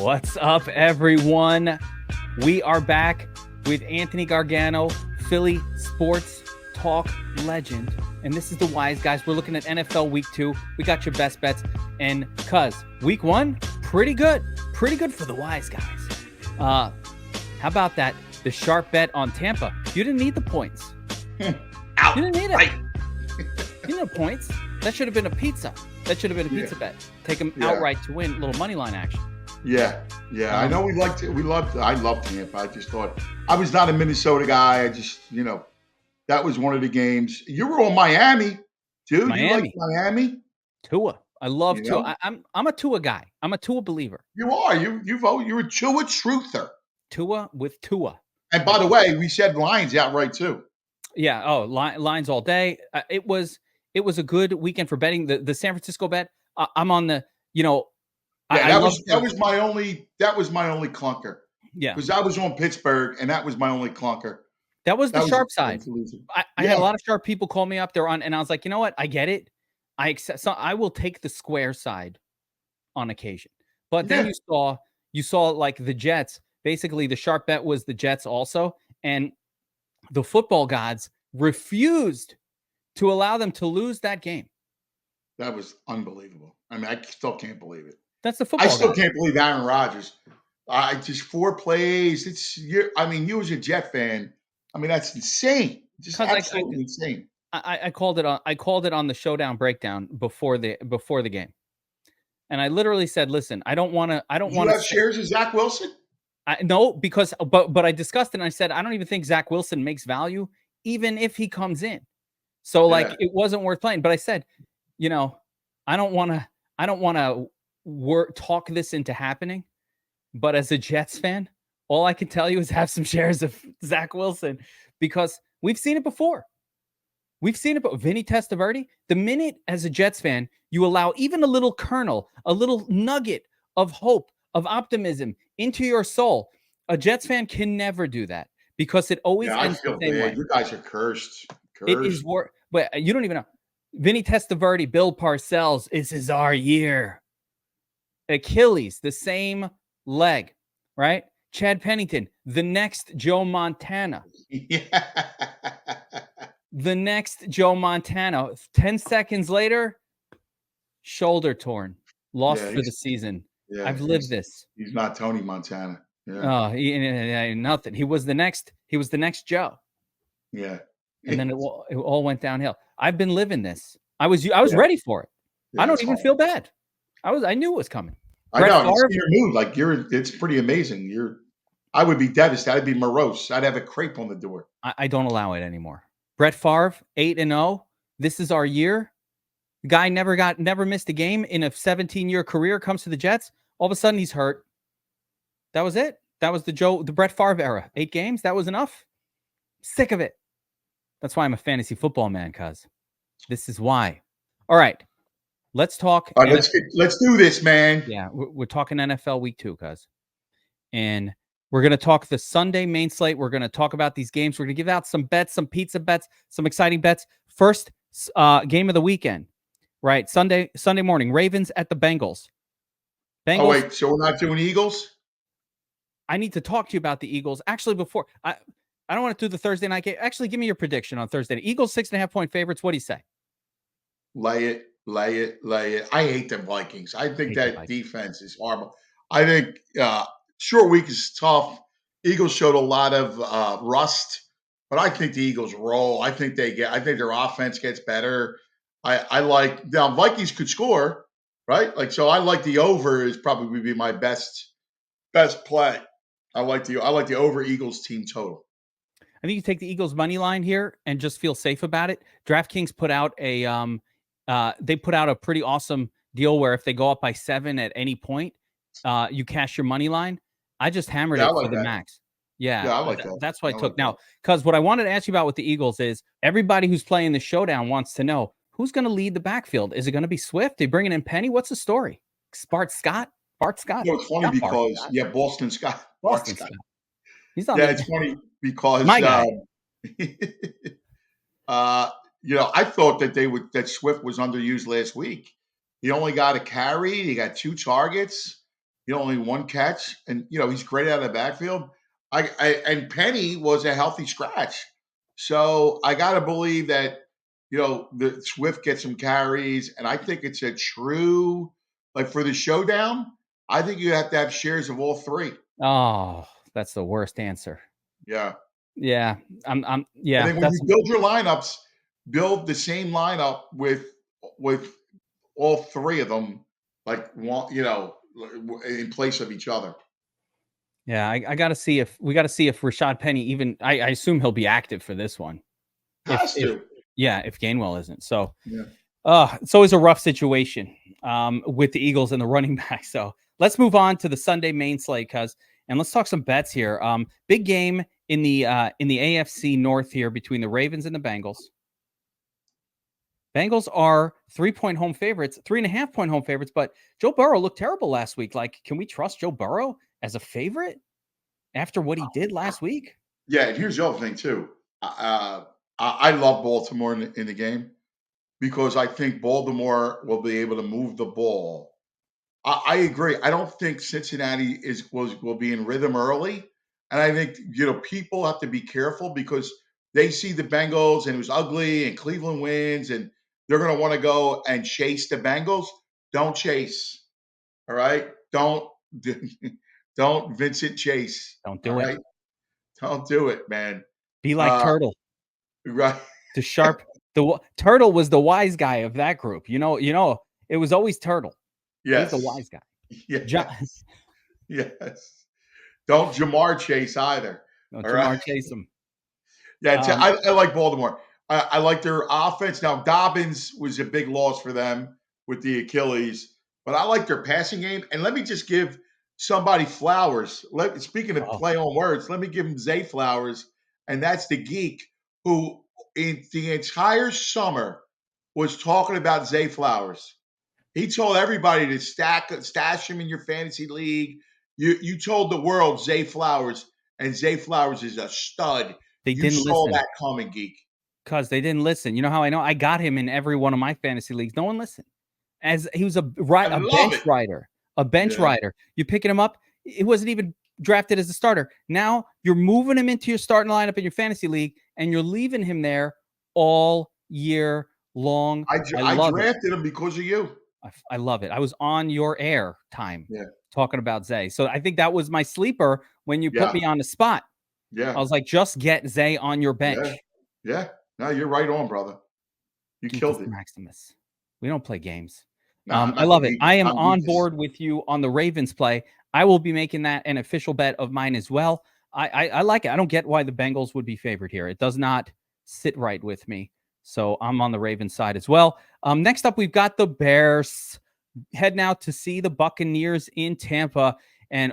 What's up, everyone? We are back with Anthony Gargano, Philly sports talk legend. And this is the Wise Guys. We're looking at NFL Week 2. We got your best bets. And cuz, Week 1, pretty good. Pretty good for the Wise Guys. How about that? The sharp bet on Tampa. You didn't need the points. Out. You didn't need it. Right. You didn't need points. That should have been a pizza. That should have been a pizza bet. Take them outright to win. Little money line action. Yeah. I know I love Tampa. I just thought I was not a Minnesota guy. I just, that was one of the games. You were on Miami, dude. Miami. You like Miami? Tua. I love Tua. I'm a Tua guy. I'm a Tua believer. You are. You're a Tua truther. Tua with Tua. And by the way, we said Lions outright too. Yeah. Oh, Lions all day. It was a good weekend for betting. The San Francisco bet. I'm on the. That was my only clunker. Yeah. Because I was on Pittsburgh, and that was my only clunker. That was the sharp side. I had a lot of sharp people call me up there and I was like, you know what? I get it. I accept. So I will take the square side on occasion. But then you saw like the Jets. Basically, the sharp bet was the Jets also, and the football gods refused to allow them to lose that game. That was unbelievable. I mean, I still can't believe it. That's the football. I still can't believe Aaron Rodgers. Just 4 plays. You as a Jet fan. I mean, that's insane. Just absolutely insane. I called it on the Showdown breakdown before the game, and I literally said, "Listen, I don't want to. You have shares of Zach Wilson." No, because but I discussed it and I said I don't even think Zach Wilson makes value even if he comes in. So it wasn't worth playing. But I said, I don't want to talk this into happening. But as a Jets fan, all I can tell you is have some shares of Zach Wilson because we've seen it before. We've seen it, but Vinny Testaverde, the minute as a Jets fan, you allow even a little kernel, a little nugget of hope, of optimism into your soul. A Jets fan can never do that because it always ends the same way. You guys are cursed. It is but you don't even know. Vinny Testaverde, Bill Parcells, this is our year. Achilles, the same leg, right? Chad Pennington, the next Joe Montana. Yeah. The next Joe Montana. 10 seconds later, shoulder torn, lost for the season. Yeah, I've lived this. He's not Tony Montana. Yeah. Oh, nothing. He was the next Joe. Yeah. And then it all went downhill. I've been living this. I was ready for it. Yeah, I don't even feel bad. I knew it was coming. I know. It's your mood. It's pretty amazing. I would be devastated. I'd be morose. I'd have a crepe on the door. I don't allow it anymore. Brett Favre, 8-0. This is our year. The guy never missed a game in a 17-year career, comes to the Jets. All of a sudden he's hurt. That was it. That was the Brett Favre era. 8 games. That was enough. Sick of it. That's why I'm a fantasy football man, cuz. This is why. All right. Let's talk. All right, let's do this, man. Yeah, we're talking NFL Week 2, cuz. And we're going to talk the Sunday main slate. We're going to talk about these games. We're going to give out some bets, some pizza bets, some exciting bets. First game of the weekend, right? Sunday morning, Ravens at the Bengals. Oh, wait, so we're not doing Eagles? I need to talk to you about the Eagles. Actually, before, I don't want to do the Thursday night game. Actually, give me your prediction on Thursday. Eagles 6.5-point favorites. What do you say? Lay it. I hate the Vikings. I think that defense is horrible. I think short week is tough. Eagles showed a lot of rust, but I think the Eagles roll. I think their offense gets better. Now Vikings could score, right? So I like the over is probably would be my best play. I like the over Eagles team total. I think you take the Eagles money line here and just feel safe about it. DraftKings put out a pretty awesome deal where if they go up by 7 at any point, you cash your money line. I just hammered it for the max. Yeah, I like that. That's what I took. Now, because what I wanted to ask you about with the Eagles is everybody who's playing the showdown wants to know who's going to lead the backfield. Is it going to be Swift? They bringing in Penny? What's the story? Bart Scott? It's funny because Boston Scott. Boston Scott. He's not. It's funny because my guy. I thought that Swift was underused last week. He only got a carry. He got 2 targets. only one catch, and he's great out of the backfield. And Penny was a healthy scratch, so I got to believe that the Swift gets some carries, and I think it's a true like for the showdown. I think you have to have shares of all three. Oh, that's the worst answer. Yeah. Yeah, I yeah, think when that's you build your lineups, build the same lineup with all three of them, like one, in place of each other. yeah. I got to see if Rashad Penny even. I assume he'll be active for this one. Has If to. yeah, if Gainwell isn't. So, Yeah. it's always a rough situation with the Eagles and the running back. So let's move on to the Sunday main slate, and let's talk some bets here. Big game in the AFC North here between the Ravens and the Bengals. Bengals are 3-point home favorites, 3.5-point home favorites, but Joe Burrow looked terrible last week. Like, can we trust Joe Burrow as a favorite after what he did last week? Yeah, and here's the other thing too. I love Baltimore in the game because I think Baltimore will be able to move the ball. I agree. I don't think Cincinnati will be in rhythm early, and I think people have to be careful because they see the Bengals and it was ugly, and Cleveland wins, and they're going to want to go and chase the Bengals. Don't chase, all right? Don't Vincent Chase, Don't all do it. right? Don't do it, man. Be like Uh, Turtle. right? The sharp the Turtle was the wise guy of that group. It was always Turtle. He's the Yes, wise guy. yes, yes. Don't Jamar Chase either. No, All right. Jamar chase him. Yeah, Um, I like Baltimore. I like their offense. Now, Dobbins was a big loss for them with the Achilles, but I like their passing game. And let me just give somebody flowers. Speaking of oh, play on words, let me give him Zay flowers, and that's the geek who, in the entire summer, was talking about Zay Flowers. He told everybody to stash him in your fantasy league. You told the world Zay Flowers, and Zay Flowers is a stud. they You didn't saw listen that coming, geek. because they didn't listen. You know how I know? I got him in every one of my fantasy leagues. No one listened. As he was I a love bench it. rider, a bench Yeah. rider. You picking him up. It wasn't even drafted as a starter. Now you're moving him into your starting lineup in your fantasy league, and you're leaving him there all year long. I I love it. drafted him because of you. I love it. I was on your air time Yeah. talking about Zay. So I think that was my sleeper when you put Yeah. me on the spot. I Yeah. was like, just get Zay on your Yeah. bench. Yeah. No, you're right on, brother. You Geekus killed it. Maximus. We don't play games. Nah, I'm I not the love it. geek. I am I'm on geekus. board with you on the Ravens play. I will be making that an official bet of mine as well. I like it. I don't get why the Bengals would be favored here. It does not sit right with me. So I'm on the Ravens side as well. Next up, we've got the Bears heading out to see the Buccaneers in Tampa. And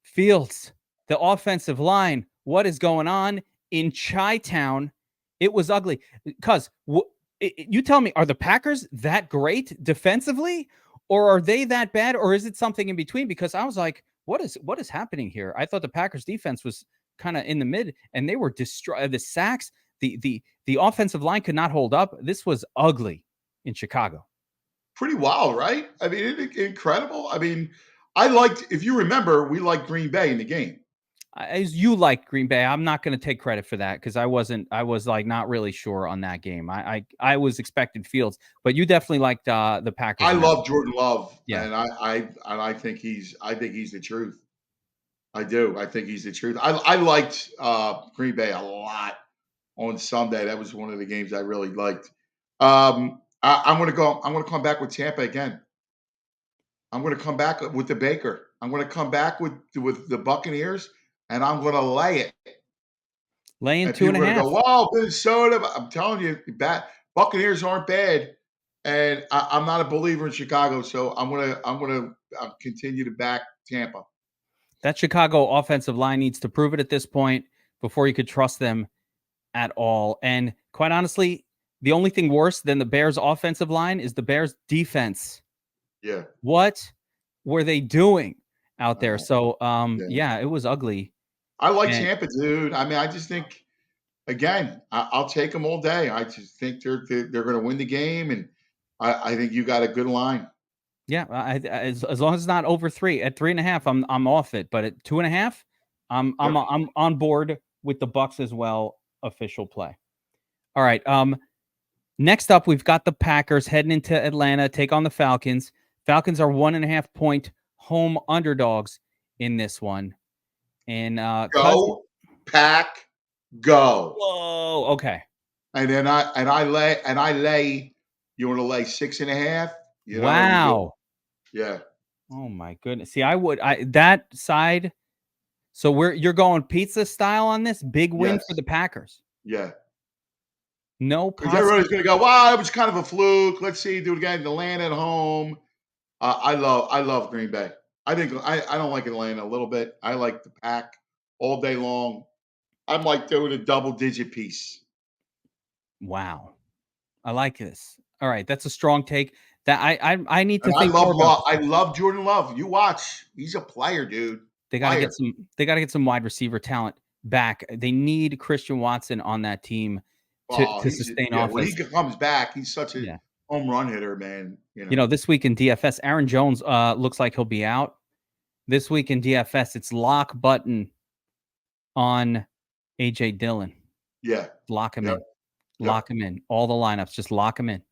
Fields, the offensive line, what is going on in Chi-Town? It was ugly. Because you tell me, are the Packers that great defensively, or are they that bad, or is it something in between? Because I was like, what is happening here? I thought the Packers defense was kind of in the mid, and they were destroyed. The sacks, the offensive line could not hold up. This was ugly in Chicago. Pretty wild, right? I mean, incredible. I mean, if you remember, we liked Green Bay in the game. As you like Green Bay, I'm not going to take credit for that because I wasn't. I was like not really sure on that game. I was expecting Fields, but you definitely liked the Packers I in that. love Jordan Love, Yeah, and I think he's the truth. I do. I think he's the truth. I liked Green Bay a lot on Sunday. That was one of the games I really liked. I'm going to go. I'm going to come back with Tampa again. I'm going to come back with the Baker. I'm going to come back with the Buccaneers, and I'm going to lay it. laying And two and people a are going to half. go, "Wow, Minnesota!" I'm telling you, Buccaneers aren't bad, and I'm not a believer in Chicago, so I'm gonna continue to back Tampa. That Chicago offensive line needs to prove it at this point before you could trust them at all. And quite honestly, the only thing worse than the Bears' offensive line is the Bears' defense. Yeah, What were they doing out there? uh, So, yeah. yeah, it was ugly. I like And Tampa, dude. I mean, I just think again, I'll take them all day. I just think they're going to win the game, and I think you got a good line. Yeah, as long as it's not over 3. At 3.5, I'm off it. But at 2.5, I'm on board with the Bucks as well. Official play. All right. Next up, we've got the Packers heading into Atlanta, take on the Falcons. Falcons are 1.5-point home underdogs in this one. And Go, Pack, go. Whoa. Okay. And then I lay. You want to lay 6.5? Wow. Yeah. Oh my goodness. See, that side. So you're going pizza style on this big win for the Packers. Yeah. No Because everybody's going to go, wow, it was kind of a fluke. Let's see, do it again. Atlanta at home. I love Green Bay. I think I don't like Atlanta a little bit. I like the Pack all day long. I'm like doing a double-digit piece. Wow. I like this. All right, that's a strong take. That I need to think more about. I love Jordan Love. You watch. He's a player, dude. They got to get some wide receiver talent back. They need Christian Watson on that team to sustain offense. When he comes back, he's such a home run hitter, man. You know, this week in DFS, Aaron Jones looks like he'll be out. This week in DFS, it's lock button on AJ Dillon. Yeah. Lock him in. Lock him in. All the lineups, just lock him in.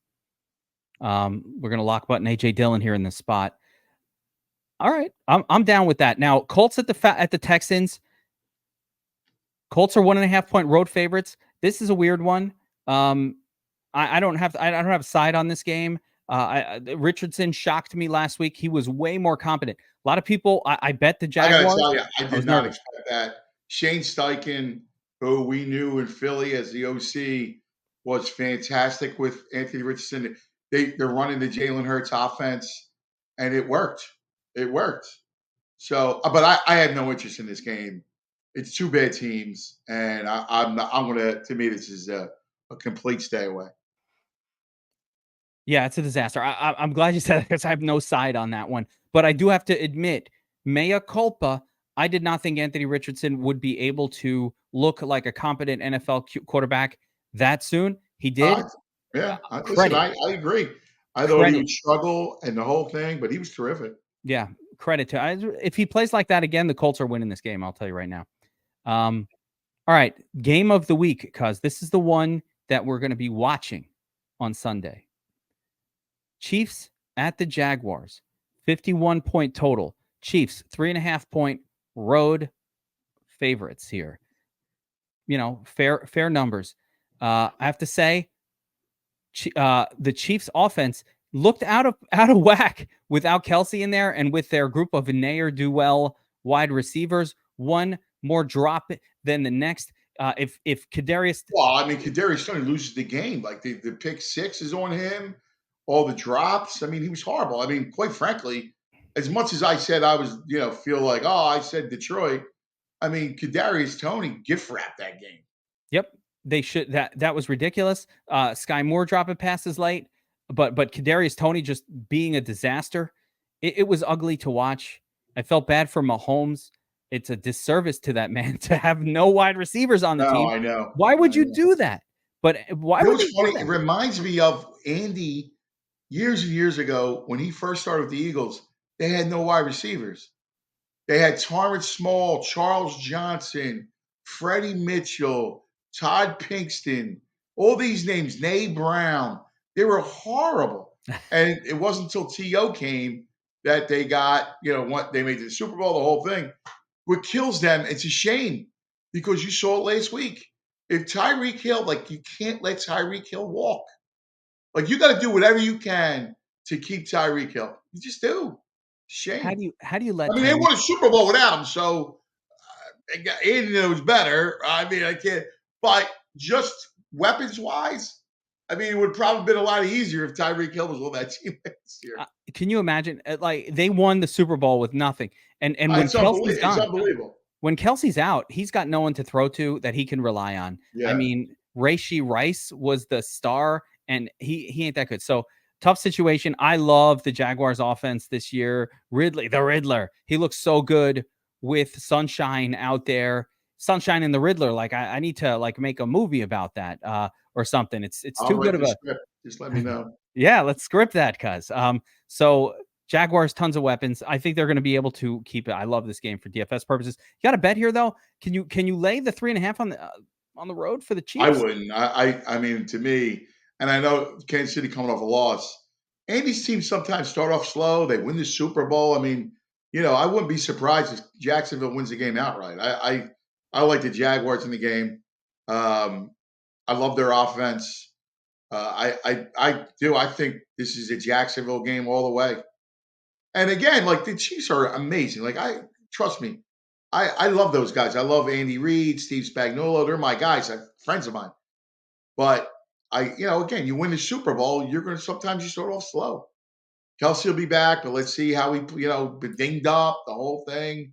We're gonna lock button AJ Dillon here in this spot. All right, I'm down with that. Now, Colts at the Texans. Colts are 1.5-point road favorites. This is a weird one. I don't have a side on this game. Richardson shocked me last week. He was way more competent. A lot of people, I bet the Jaguars. I gotta tell you, I did not expect that. Shane Steichen, who we knew in Philly as the OC, was fantastic with Anthony Richardson. They're running the Jalen Hurts offense, and it worked. It worked. So, but I have no interest in this game. It's two bad teams, and I'm gonna. To me, this is a complete stay away. Yeah, it's a disaster. I'm glad you said that because I have no side on that one. But I do have to admit, mea culpa. I did not think Anthony Richardson would be able to look like a competent NFL quarterback that soon. He did. Listen, I agree. I thought he would struggle and the whole thing, but he was terrific. Yeah, credit to. If he plays like that again, the Colts are winning this game. I'll tell you right now. All right, game of the week, because this is the one that we're going to be watching on Sunday. Chiefs at the Jaguars, 51-point total. Chiefs, 3.5-point road favorites here. You know, fair numbers. I have to say, the Chiefs offense looked out of whack without Kelsey in there and with their group of ne'er-do-well wide receivers. One more drop than the next. If Kadarius, Kadarius Toney loses the game. Like the pick six is on him. All the drops. I mean, he was horrible. I mean, quite frankly, as much as I said I was, feel like, I said Detroit. I mean, Kadarius Toney gift wrapped that game. Yep, they should. That was ridiculous. Sky Moore dropping passes late, but Kadarius Toney just being a disaster. It was ugly to watch. I felt bad for Mahomes. It's a disservice to that man to have no wide receivers on the team. I know. Why would you do that? But why would you do that? It reminds me of Andy years and years ago when he first started with the Eagles. They had no wide receivers. They had Torrance Small, Charles Johnson, Freddie Mitchell, Todd Pinkston, all these names, Nay Brown. They were horrible. And it wasn't until T.O. came that they got, what they made the Super Bowl, the whole thing. What kills them, it's a shame because you saw it last week. If Tyreek Hill, you can't let Tyreek Hill walk. You got to do whatever you can to keep Tyreek Hill. You just do. Shame. How do you let? They won a Super Bowl without him, so Andy knows better. I mean, I can't. But just weapons wise, it would probably have been a lot easier if Tyreek Hill was on that team this year. Can you imagine? They won the Super Bowl with nothing, and when Kelsey's gone, it's unbelievable. When Kelsey's out, he's got no one to throw to that he can rely on. Yeah. I mean, Rashee Rice was the star, and he ain't that good. So tough situation. I love the Jaguars offense this year. Ridley, the Riddler, he looks so good with Sunshine out there. Sunshine and the Riddler. I need to make a movie about that or something. It's too good of a script. Just let me know. Yeah, let's script that, cuz. So Jaguars, tons of weapons. I think they're going to be able to keep it. I love this game for DFS purposes. You got a bet here though. Can you lay the 3.5 on the road for the Chiefs? I wouldn't. I mean, to me, and I know Kansas City coming off a loss. Andy's teams sometimes start off slow. They win the Super Bowl. I mean, I wouldn't be surprised if Jacksonville wins the game outright. I like the Jaguars in the game. I love their offense. I do. I think this is a Jacksonville game all the way. And again, like the Chiefs are amazing. Like trust me, I love those guys. I love Andy Reid, Steve Spagnuolo. They're my guys. They're friends of mine. But again, you win the Super Bowl, you're going to sometimes you start off slow. Kelsey will be back, but let's see how he, been dinged up, the whole thing.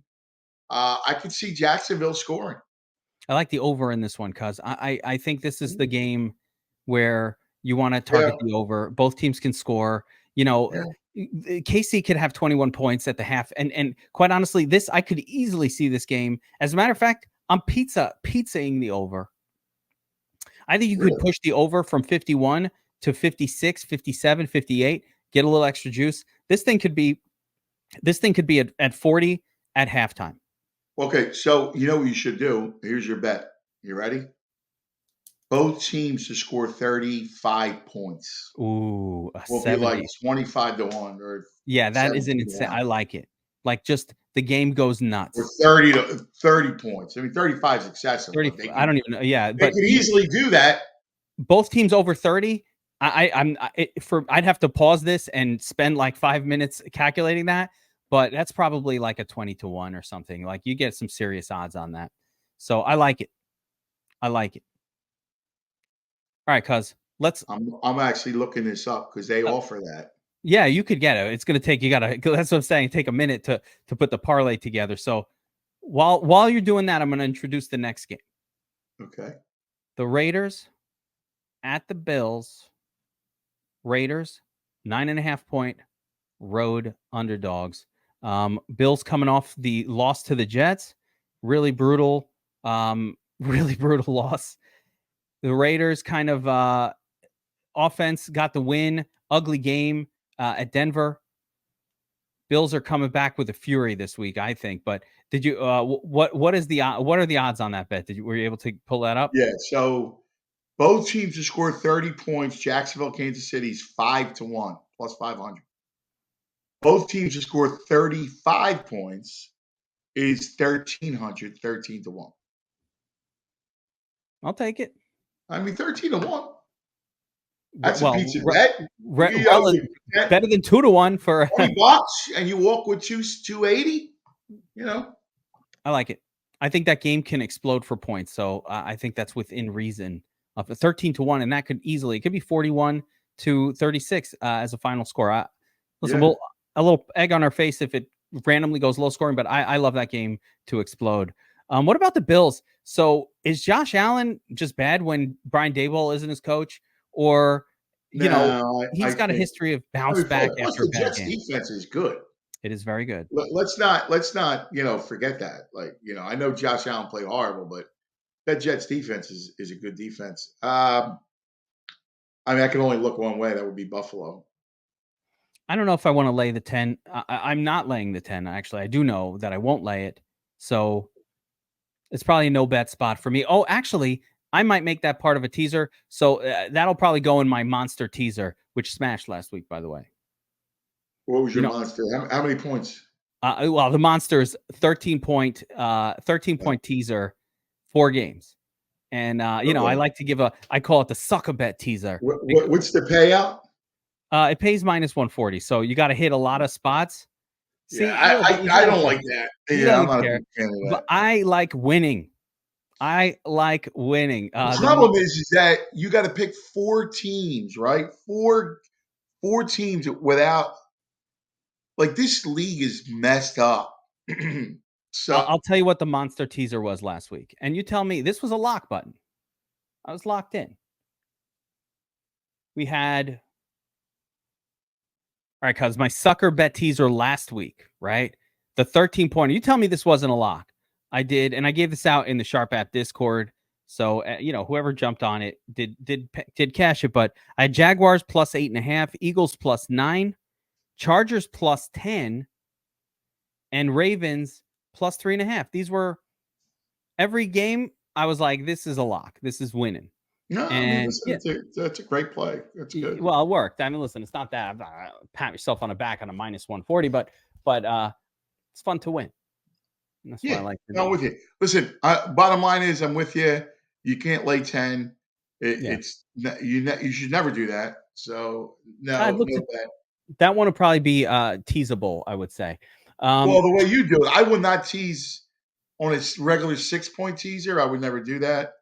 I could see Jacksonville scoring. I like the over in this one, cuz I think this is the game where you want to target the over. Both teams can score. KC could have 21 points at the half. And quite honestly, I could easily see this game. As a matter of fact, I'm pizzaing the over. I think you could push the over from 51 to 56, 57, 58, get a little extra juice. This thing could be at 40 at halftime. Okay, so you know what you should do? Here's your bet. You ready? Both teams to score 35 points. Ooh, will be like 25 to 1 or that is an insane. I like it. Like just the game goes nuts. Or 30 points. I mean, 35 is excessive. 30, I don't even know. Yeah, they could easily do that. Both teams over 30. I'd have to pause this and spend like 5 minutes calculating that, but that's probably like a 20 to 1 or something. Like you get some serious odds on that. So I like it. All right, cuz I'm actually looking this up because they offer that. Yeah, you could get it. It's going to take that's what I'm saying. Take a minute to put the parlay together. So while you're doing that, I'm going to introduce the next game. Okay. The Raiders at the Bills. Raiders 9.5 point road underdogs. Bills coming off the loss to the Jets. Really brutal loss. The Raiders kind of offense got the win. Ugly game at Denver. Bills are coming back with a fury this week, I think. But did you? What are the odds on that bet? Were you able to pull that up? Yeah. So both teams to score 30 points. Jacksonville, Kansas City's 5 to 1 plus 500. Both teams to score 35 points is 1,300, 13 to 1. I'll take it. I mean, 13 to 1. That's a pizza bet. Better than 2 to 1 for $20, and you walk with 280. I like it. I think that game can explode for points, so I think that's within reason. Of 13 to 1, and that could easily be 41 to 36 as a final score. We'll a little egg on our face if it randomly goes low scoring, but I love that game to explode. What about the Bills? So is Josh Allen just bad when Brian Daboll isn't his coach? Or, he's got a history of bounce back after a bad game. Defense is good. It is very good. Let's not, forget that. Like, I know Josh Allen played horrible, but that Jets defense is a good defense. I can only look one way. That would be Buffalo. I don't know if I want to lay the 10. I'm not laying the 10. Actually, I do know that I won't lay it. So it's probably a no bet spot for me. Oh, actually, I might make that part of a teaser. So that'll probably go in my monster teaser, which smashed last week, by the way. What was your monster? How many points? Well, the monster's 13 point teaser, 4 games. And, I like to give I call it the sucker bet teaser. What's the payout? It pays minus 140. So you got to hit a lot of spots. See, I don't like that. Yeah, I'm not a big fan of that. But I like winning. The problem is that you got to pick 4 teams, right? Four teams without, like, this league is messed up. So I'll tell you what the monster teaser was last week, and you tell me. This was a lock button. I was locked in. We had, all right, cuz my sucker bet teaser last week, right? The 13-pointer. You tell me this wasn't a lock. I did, and I gave this out in the Sharp app Discord. So whoever jumped on it did cash it. But I had Jaguars plus 8.5, Eagles plus 9, Chargers plus 10, and Ravens plus 3.5. These were every game. I was like, this is a lock. This is winning. No, I mean, listen, that's a great play. That's good. Well, it worked. I mean, listen, it's not that pat yourself on the back on a minus 140, but it's fun to win. And that's why I like I'm with you. Listen, bottom line is I'm with you. You can't lay 10. It's you should never do that. So no bet. That one would probably be teasable, I would say. Well, the way you do it, I would not tease on a regular 6-point teaser. I would never do that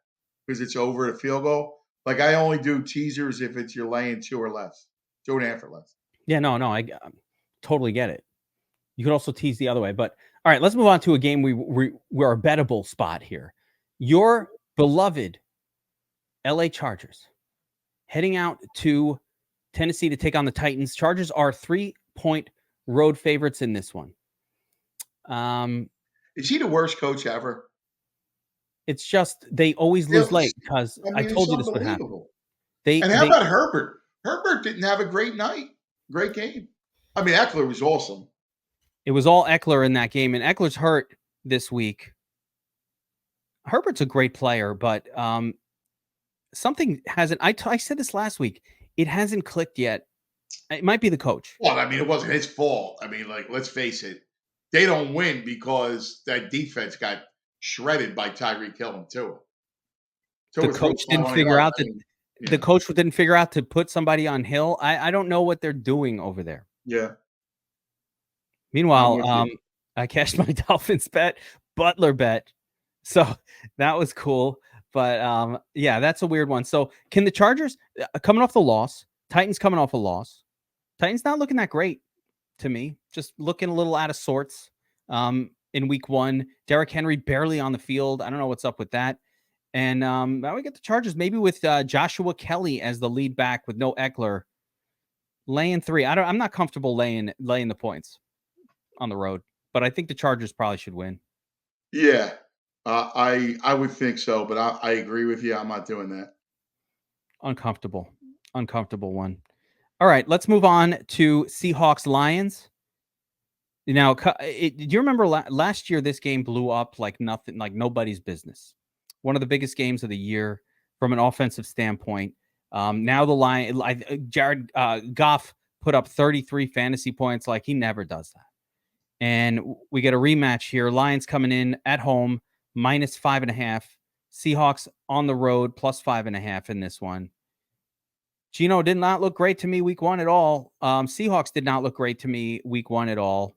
because it's over a field goal. Like I only do teasers if it's you're laying 2 or less, 2.5 or less. Yeah, no, I totally get it. You could also tease the other way, but all right, let's move on to a game we're a bettable spot here. Your beloved LA Chargers heading out to Tennessee to take on the Titans. Chargers are 3-point road favorites in this one. Is he the worst coach ever? It's just they always lose late because I told you this would happen. How about Herbert? Herbert didn't have a great night, great game. I mean, Eckler was awesome. It was all Eckler in that game, and Eckler's hurt this week. Herbert's a great player, but something hasn't. I said this last week. It hasn't clicked yet. It might be the coach. Well, I mean, it wasn't his fault. I mean, like, let's face it. They don't win because that defense got shredded by Tyreek Hill and Tua. The coach didn't figure out that the coach didn't figure out to put somebody on Hill. I don't know what they're doing over there. Yeah. Meanwhile, I cashed my Dolphins bet, Butler bet. So that was cool. But yeah, that's a weird one. So can the Chargers coming off the loss, Titans coming off a loss, Titans not looking that great to me, just looking a little out of sorts in week 1. Derrick Henry barely on the field. I don't know what's up with that. And now we get the Chargers maybe with Joshua Kelly as the lead back with no Eckler, laying 3. I'm not comfortable laying the points on the road, but I think the Chargers probably should win. Yeah, I would think so, but I agree with you. I'm not doing that. Uncomfortable one. All right, let's move on to Seahawks Lions. Now, do you remember last year this game blew up like nothing, like nobody's business? One of the biggest games of the year from an offensive standpoint. Now the Lions, Jared Goff put up 33 fantasy points, like he never does that. And we get a rematch here. Lions coming in at home, minus 5.5. Seahawks on the road, plus 5.5 in this one. Gino did not look great to me week 1 at all. Seahawks did not look great to me week 1 at all.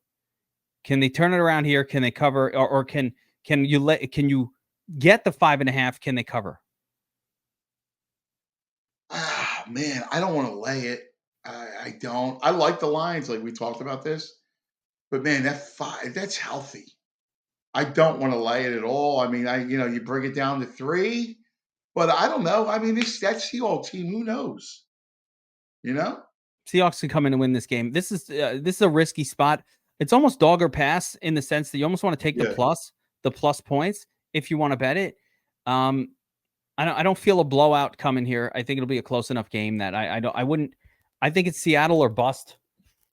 Can they turn it around here? Can they cover, or can you get the 5.5? Can they cover? Ah, man, I don't want to lay it. I don't. I like the Lions, like we talked about this. But man, that's healthy. I don't want to lay it at all. I mean, you bring it down to 3, but I don't know. I mean, that Seahawks team, who knows? Seahawks can come in and win this game. This is a risky spot. It's almost dog or pass in the sense that you almost want to take the plus points if you want to bet it. I don't feel a blowout coming here. I think it'll be a close enough game that I wouldn't. I think it's Seattle or bust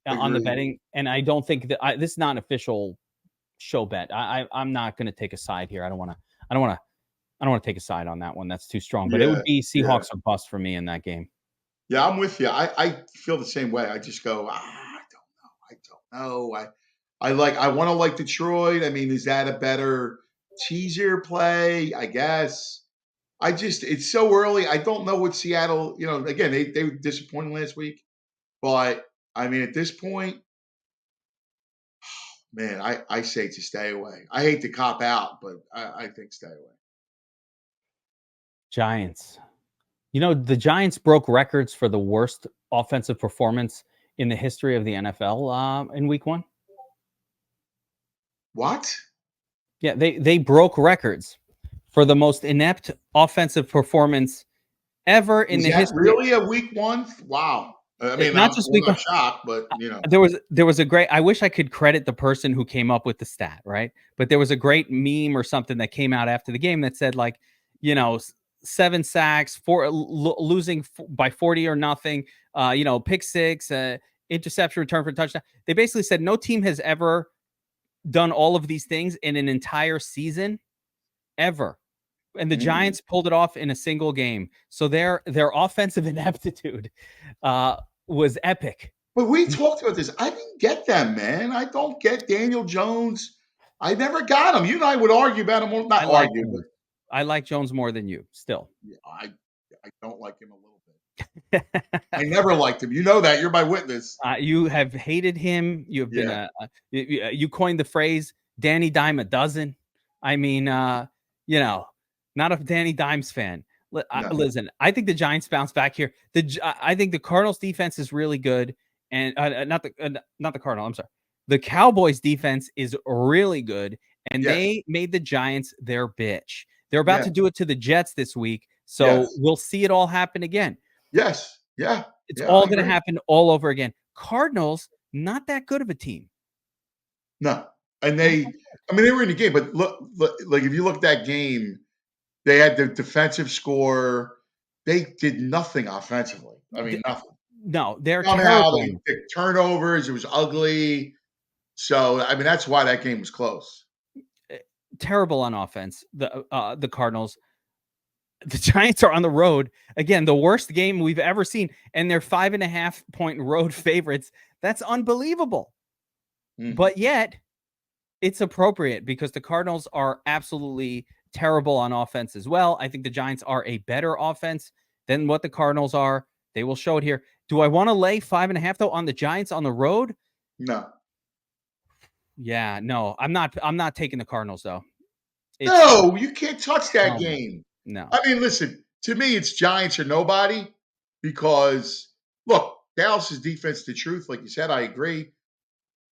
on the betting, and I don't think that this is not an official show bet. I'm not going to take a side here. I don't want to take a side on that one. That's too strong. But it would be Seahawks or bust for me in that game. Yeah, I'm with you. I feel the same way. I just go, I don't know. I want to like Detroit. I mean, is that a better teaser play? I guess. It's so early. I don't know what Seattle, again, they were disappointing last week. But, I mean, at this point, man, I say to stay away. I hate to cop out, but I think stay away. Giants. The Giants broke records for the worst offensive performance in the history of the NFL in week 1. What? Yeah, they broke records for the most inept offensive performance ever in the history. Really a week 1? Wow. I mean, not just week 1. Shocked, but there was a great. I wish I could credit the person who came up with the stat, right? But there was a great meme or something that came out after the game that said 7 sacks, losing by 40 or nothing, pick 6, interception, return for a touchdown. They basically said no team has ever done all of these things in an entire season ever. And the Giants pulled it off in a single game. So their offensive ineptitude was epic. But we talked about this. I didn't get them, man. I don't get Daniel Jones. I never got him. You and I would argue about him. Not argue, but I like Jones more than you still. Yeah, I don't like him a little bit. I never liked him. You know that. You're my witness. You have hated him. You have been you coined the phrase Danny Dime a dozen. I mean, not a Danny Dimes fan. Listen, I think the Giants bounce back here. I think the Cardinals defense is really good, and not the Cardinal. I'm sorry. The Cowboys defense is really good, and they made the Giants their bitch. They're about to do it to the Jets this week, so we'll see it all happen again. Yes, yeah, it's all going to happen all over again. Cardinals, not that good of a team. No, and they were in the game, but look, like if you look at that game, they had the defensive score. They did nothing offensively. I mean, nothing. No, they're terrible. They picked turnovers. It was ugly. So, I mean, that's why that game was close. Terrible on offense. The Cardinals. The Giants are on the road again. The worst game we've ever seen, and they're 5.5-point road favorites. That's unbelievable. But yet, it's appropriate because the Cardinals are absolutely terrible on offense as well. I think the Giants are a better offense than what the Cardinals are. They will show it here. Do I want to lay 5.5 though on the Giants on the road? No. Yeah, no, I'm not taking the Cardinals though. No, you can't touch that game. No. I mean, listen, to me, it's Giants or nobody because look, Dallas's defense, the truth, like you said, I agree.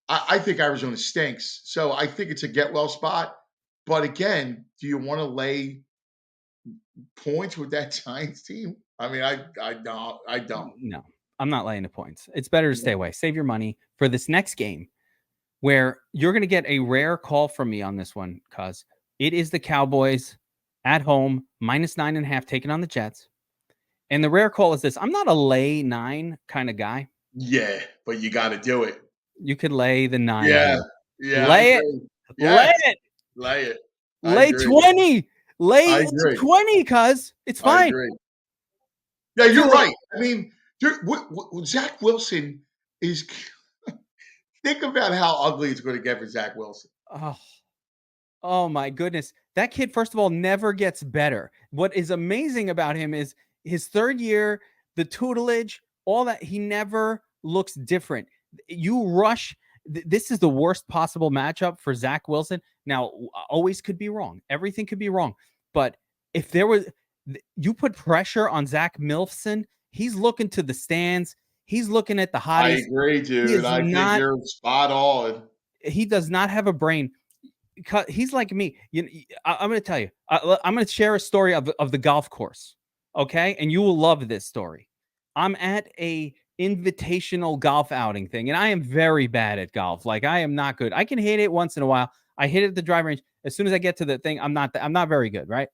I think Arizona stinks. So I think it's a get well spot. But again, do you want to lay points with that Giants team? I mean, I don't. No, I'm not laying the points. It's better to stay away. Save your money for this next game where you're going to get a rare call from me on this one because it is the Cowboys at home, -9.5, taking on the Jets. And the rare call is this. I'm not a lay 9 kind of guy. Yeah, but you got to do it. You could lay the 9. Yeah. Lay it. Lay it. Lay it. Lay 20. Lay 20, cuz it's fine. Yeah, you're right. I mean, Zach Wilson is think about how ugly it's going to get for Zach Wilson. Oh my goodness. That kid, first of all, never gets better. What is amazing about him is his third year, the tutelage, all that. He never looks different. You rush. This is the worst possible matchup for Zach Wilson. Now, always could be wrong. Everything could be wrong. But if there was, you put pressure on Zach Wilson, he's looking to the stands. He's looking at the hotties. I agree, dude. I think you're spot on. He does not have a brain. He's like me. I'm going to tell you. I'm going to share a story of the golf course. Okay, and you will love this story. I'm at a invitational golf outing thing, and I am very bad at golf. Like I am not good. I can hit it once in a while. I hit it at the driving range. As soon as I get to the thing, I'm not very good. Right.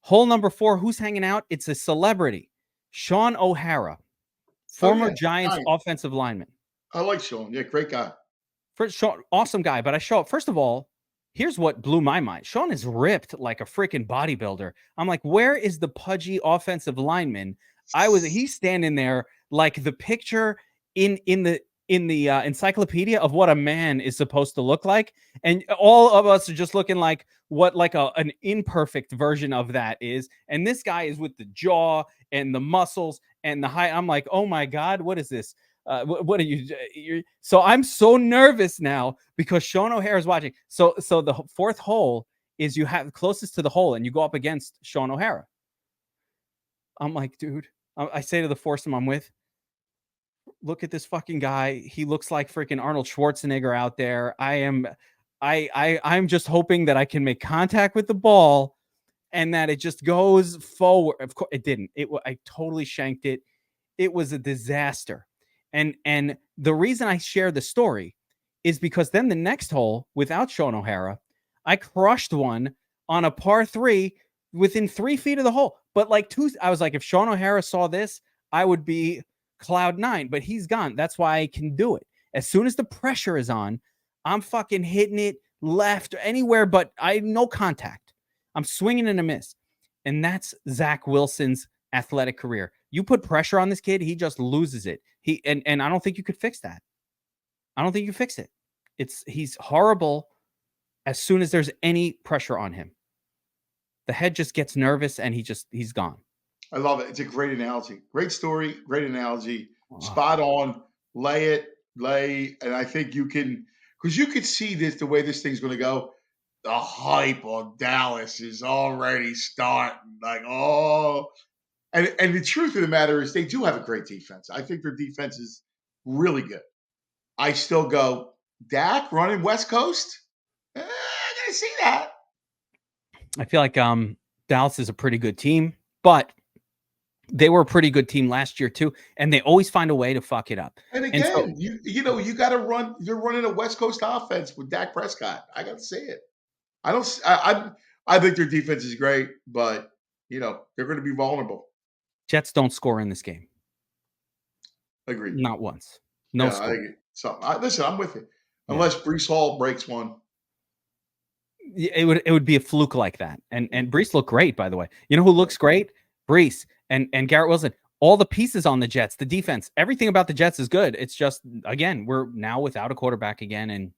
Hole number 4. Who's hanging out? It's a celebrity, Sean O'Hara, former Giants offensive lineman. I like Sean. Yeah, great guy. Sean, awesome guy. But I show up. First of all, here's what blew my mind. Sean is ripped like a freaking bodybuilder. I'm like, where is the pudgy offensive lineman? He's standing there like the picture in the encyclopedia of what a man is supposed to look like, and all of us are just looking like what an imperfect version of that is. And this guy is with the jaw and the muscles and the height. I'm like, oh my god, what is this? What are you? So I'm so nervous now because Sean O'Hara is watching. So the 4th hole is you have closest to the hole, and you go up against Sean O'Hara. I'm like, dude. I say to the foursome I'm with, look at this fucking guy. He looks like freaking Arnold Schwarzenegger out there. I'm just hoping that I can make contact with the ball and that it just goes forward. Of course, it didn't. I totally shanked it. It was a disaster. And the reason I share the story is because then the next hole, without Sean O'Hara, I crushed one on a par 3 within 3 feet of the hole. But I was like, if Sean O'Hara saw this, I would be cloud nine, but he's gone. That's why I can do it. As soon as the pressure is on, I'm fucking hitting it left or anywhere, but no contact. I'm swinging and a miss. And that's Zach Wilson's athletic career. You put pressure on this kid, he just loses it. And I don't think you could fix that. I don't think you fix it. He's horrible as soon as there's any pressure on him. The head just gets nervous and he's gone. I love it. It's a great analogy. Great story, great analogy. Spot on. Lay, and I think you can, because you could see the way this thing's going to go. The hype on Dallas is already starting. Like, oh, and the truth of the matter is they do have a great defense. I think their defense is really good. I still go, Dak running West Coast? I gotta see that. I feel like Dallas is a pretty good team, but they were a pretty good team last year too, and they always find a way to fuck it up. And again, you got to run. You're running a West Coast offense with Dak Prescott. I got to say it. I think their defense is great, but they're going to be vulnerable. Jets don't score in this game. Agreed. Not once. No score. Listen, I'm with you. Unless Breece Hall breaks one. It would be a fluke like that. And Breece looked great, by the way. You know who looks great? Breece and Garrett Wilson. All the pieces on the Jets, the defense, everything about the Jets is good. It's just, again, we're now without a quarterback again, and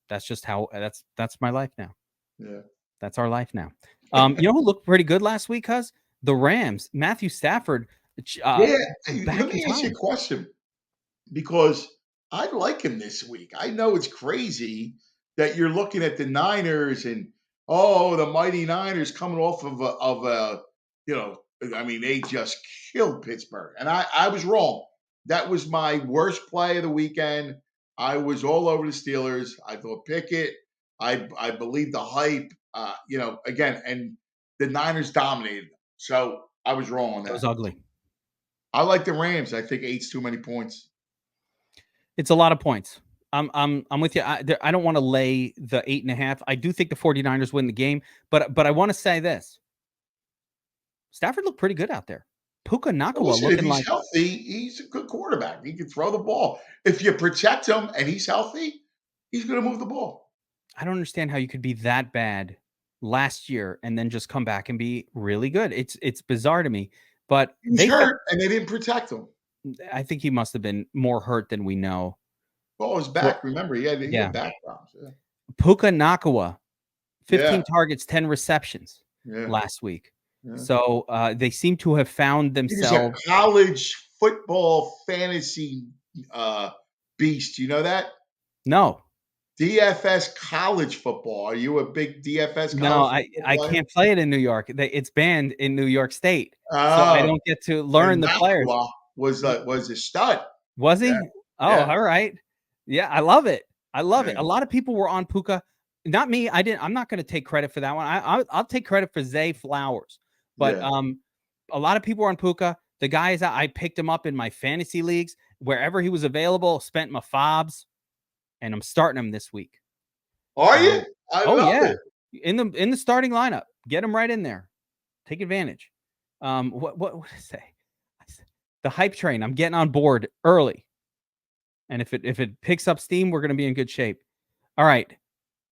that's just how that's my life now. Yeah. That's our life now. You know who looked pretty good last week, cuz? The Rams. Matthew Stafford. Let me ask you a question, because I like him this week. I know it's crazy that you're looking at the Niners and the mighty Niners coming off of they just killed Pittsburgh, and I was wrong. That was my worst play of the weekend. I was all over the Steelers. I thought Pickett. I believe the hype. Again, and the Niners dominated them. So I was wrong on that. It was ugly. I like the Rams. I think 8's too many points. It's a lot of points. I'm with you. I don't want to lay the 8.5. I do think the 49ers win the game, but I want to say this. Stafford looked pretty good out there. Puka Nacua looking if he's healthy, he's a good quarterback. He can throw the ball. If you protect him and he's healthy, he's going to move the ball. I don't understand how you could be that bad last year and then just come back and be really good. It's bizarre to me. But he's hurt and they didn't protect him. I think he must have been more hurt than we know. Well, his back. Remember, he had back problems. Yeah. Puka Nacua, 15 targets, 10 receptions last week. Yeah. So they seem to have found themselves. He's a college football fantasy beast. You know that? No. DFS college football. Are you a big DFS? No, I can't play it in New York. It's banned in New York State, so I don't get to learn the players. Was a stud. Was he? Yeah. Oh, all right. Yeah, I love it. I love it. A lot of people were on Puka. Not me. I'm not going to take credit for that one. I'll take credit for Zay Flowers. But a lot of people were on Puka. The guys I picked him up in my fantasy leagues wherever he was available. Spent my fobs, and I'm starting him this week. Are you? I love it. In the starting lineup. Get him right in there. Take advantage. What did I say? The hype train. I'm getting on board early. And if it picks up steam, we're going to be in good shape. All right.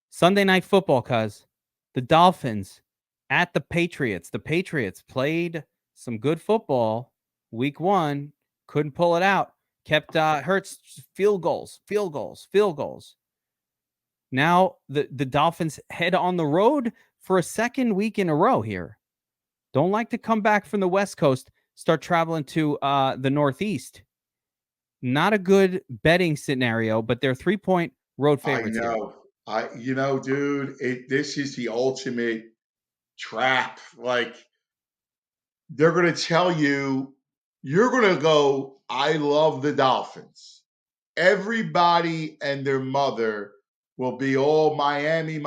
Sunday night football, cuz. The Dolphins at the Patriots. The Patriots played some good football week 1. Couldn't pull it out. Kept Hurts field goals. Now the Dolphins head on the road for a second week in a row here. Don't like to come back from the West Coast, start traveling to the Northeast. Not a good betting scenario, but they're 3-point road favorites. I know. Dude, this is the ultimate trap. Like, they're going to tell you, you're going to go, I love the Dolphins. Everybody and their mother will be all Miami.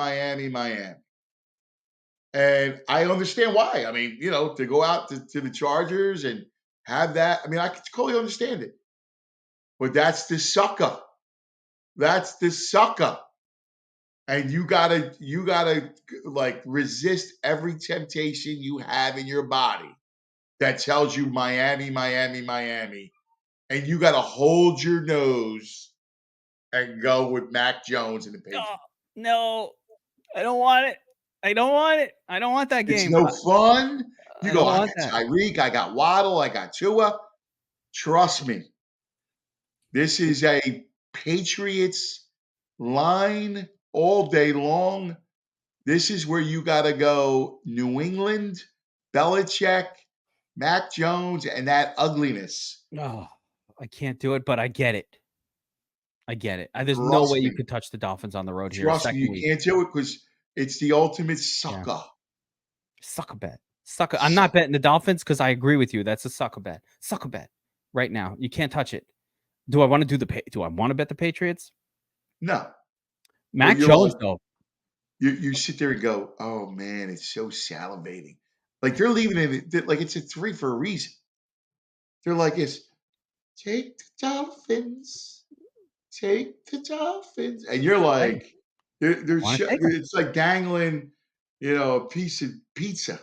And I understand why. I mean, to go out to the Chargers and have that, I mean, I could totally understand it. But that's the sucker. And you gotta like resist every temptation you have in your body that tells you Miami. and you got to hold your nose and go with Mac Jones and the Patriots. Oh, no, I don't want it. I don't want it. I don't want that It's game. no fun. You I go, don't I want got that. Tyreek, I got Waddle, I got Tua. Trust me, this is a Patriots line all day long. This is where you got to go New England, Belichick, Mac Jones, and that ugliness. Oh, I can't do it, but I get it. I get it. There's no Trust way you me. could touch the Dolphins on the road here. Trust me, Second you week. can't do it because it's the ultimate Yeah. sucker. Sucker bet. Sucker. I'm not betting the Dolphins because I agree with you. That's a sucker bet. Sucker bet. Right now, you can't touch it. Do I want to do I want to bet the Patriots? No. Mac You're Jones like, though. you sit there and go, oh man, it's so salivating. Like they're leaving it like it's a 3 for a reason. They're like, it's take the Dolphins, take the Dolphins, and you're Hey, like, want to take them? it's like dangling, a piece of pizza,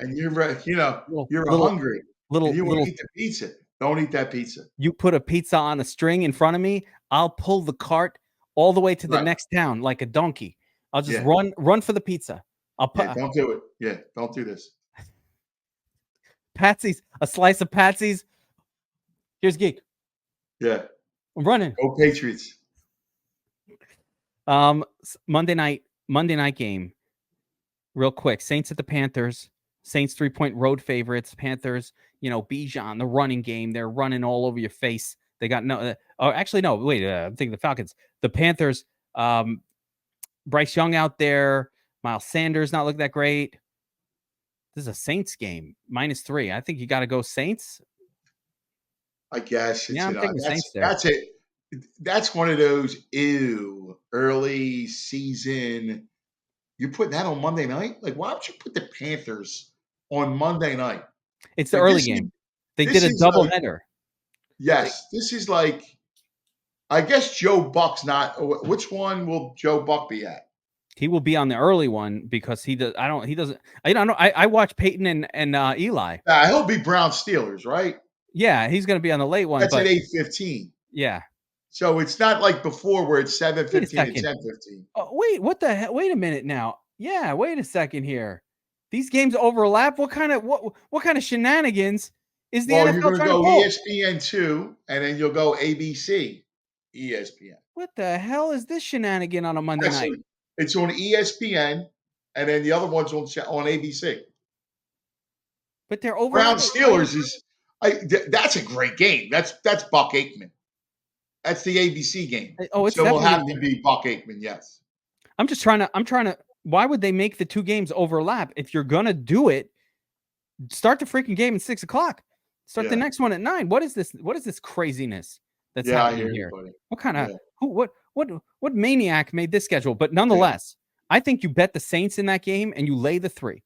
and you're you're Little, hungry and little, you want little. to eat the pizza. Don't eat that pizza. You put a pizza on a string in front of me. I'll pull the cart all the way to the Right. next town like a donkey. I'll just Yeah. run for the pizza. I'll put Yeah. Don't do it. Yeah. Don't do this. Patsy's, a slice of Patsy's. Here's Geek. Yeah. I'm running. Go Patriots. Monday night game. Real quick. Saints at the Panthers. Saints 3-point road favorites. Panthers, Bijan, the running game. They're running all over your face. They got no. Actually, no. Wait, I'm thinking the Falcons. The Panthers. Bryce Young out there. Miles Sanders not looking that great. This is a Saints game. -3. I think you got to go Saints. I guess it's, I'm taking the Saints there. that's it. That's one of those early season. You put that on Monday night? Like, why would you put the Panthers on Monday night? It's the Like, early game. They did a double header. Yes, this is like, I guess Joe Buck's not. Which one will Joe Buck be at? He will be on the early one because he does. He doesn't. I don't know. I watch Peyton and Eli. He'll be Brown Steelers, right? Yeah, he's going to be on the late one. That's but at 8:15. Yeah. So it's not like before where it's 7:15 and 10:15. Oh, wait, what the hell? Wait a minute now. Yeah, wait a second here. These games overlap. What kind of shenanigans is the NFL you're going to trying to go pull? ESPN2, and then you'll go ABC, ESPN. What the hell is this shenanigan on a Monday night? It's on ESPN, and then the other one's on ABC. But they're over. Brown Steelers that's a great game. That's Buck Aikman. That's the ABC game. It's so it'll definitely have to be Buck Aikman. Yes. I'm trying to. Why would they make the two games overlap? If you're gonna do it, start the freaking game at 6:00. Start the next one at 9. What is this? What is this craziness that's happening here? What kind of what maniac made this schedule? But nonetheless, I think you bet the Saints in that game and you lay the 3.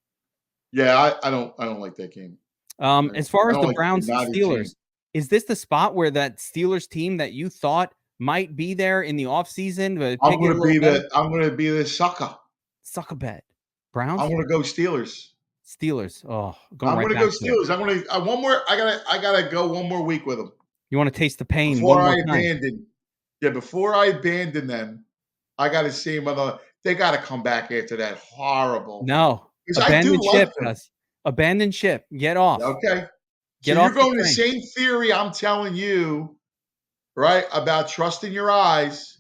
Yeah, I don't like that game. As far as the Browns and Steelers, is this the spot where that Steelers team that you thought might be there in the offseason? I'm going to be the sucker. Sucker bet. Browns. I'm going to go Steelers. Steelers. Oh, I'm going to go Steelers. I'm going to one more. I gotta go one more week with them. You want to taste the pain before one more I time. abandon. Yeah, before I abandon them, I got to see them. They got to come back after that horrible. No, abandon ship. Abandon ship. Get off. Okay. So you're going the same theory I'm telling you, right? About trusting your eyes.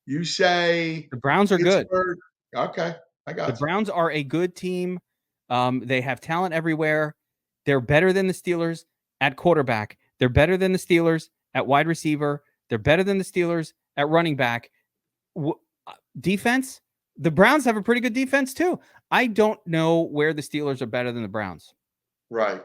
You say the Browns are Pittsburgh. Good. Okay, I got the Browns are a good team. They have talent everywhere. They're better than the Steelers at quarterback. They're better than the Steelers at wide receiver. They're better than the Steelers at running back. Defense, the Browns have a pretty good defense too. I don't know where the Steelers are better than the Browns. Right.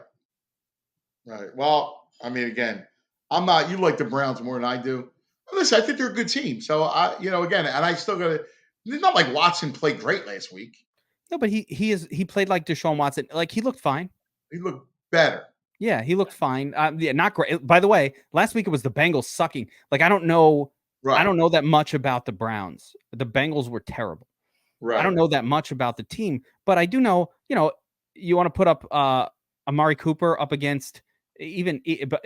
Well, I mean, again, I'm not. You like the Browns more than I do. Listen, I think they're a good team. So again, and I still got to. It's not like Watson played great last week. No, but he played like Deshaun Watson. Like he looked fine. He looked better. Yeah, he looked fine. Not great. By the way, last week it was the Bengals sucking. Like I don't know. Right. I don't know that much about the Browns. The Bengals were terrible. Right. I don't know that much about the team, but I do know. You want to put up Amari Cooper up against even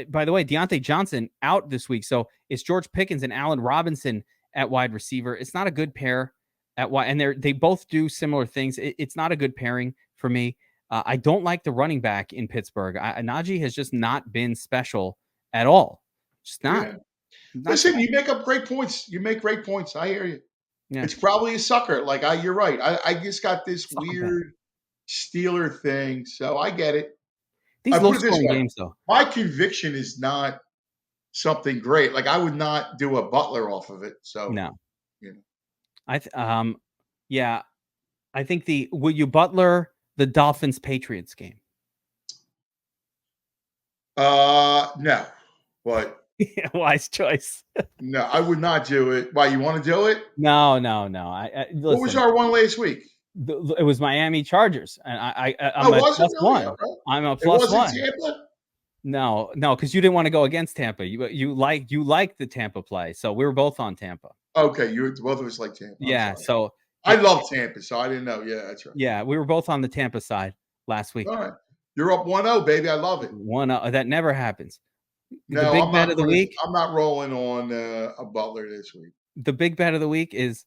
by the way, Deontay Johnson out this week. So it's George Pickens and Allen Robinson at wide receiver. It's not a good pair at wide, and they both do similar things. It's not a good pairing for me. I don't like the running back in Pittsburgh. Najee has just not been special at all. Just not. Yeah. Listen, you make up great points. You make great points. I hear you. Yeah. It's probably a sucker. Like you're right. I just got this weird Steeler thing, so I get it. These low scoring games, though. My conviction is not something great. Like I would not do a Butler off of it. So no, you know. Yeah, I think will you Butler the Dolphins Patriots game? No, but wise choice. No, I would not do it. Why, you want to do it? No. Listen, what was our one last week? It was Miami Chargers, and I'm a plus one. Right. I'm a plus one. Tampa? No, because you didn't want to go against Tampa. You like the Tampa play, so we were both on Tampa. Okay, both of us like Tampa. Yeah, so I love Tampa, so I didn't know. Yeah, that's right. Yeah, we were both on the Tampa side last week. All right, you're up 1-0, baby. I love it. 1-0. That never happens. No, the big bet of the week. I'm not rolling on a Butler this week. The big bet of the week is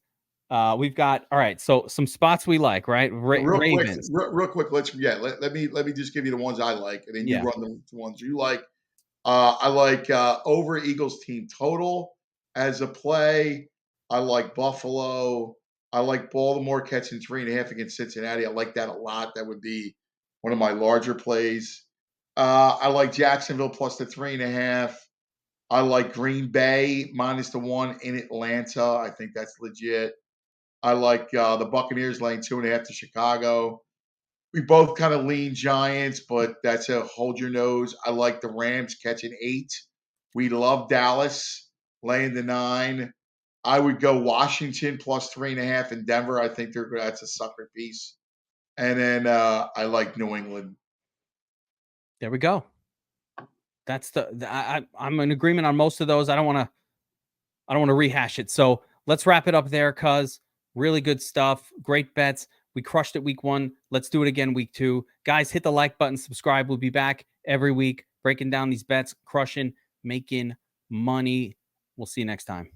we've got all right. So some spots we like, right? Ravens. Real quick. Let me just give you the ones I like, and then you run the ones you like. I like over Eagles team total as a play. I like Buffalo. I like Baltimore catching 3.5 against Cincinnati. I like that a lot. That would be one of my larger plays. I like Jacksonville plus the 3.5. I like Green Bay minus the 1 in Atlanta. I think that's legit. I like the Buccaneers laying 2.5 to Chicago. We both kind of lean Giants, but that's a hold your nose. I like the Rams catching 8. We love Dallas laying the 9. I would go Washington plus 3.5 in Denver. I think that's a sucker piece. And then I like New England. There we go. That's I'm in agreement on most of those. I don't want to rehash it. So let's wrap it up there, cuz really good stuff. Great bets. We crushed it week 1. Let's do it again week 2. Guys, hit the like button, subscribe. We'll be back every week breaking down these bets, crushing, making money. We'll see you next time.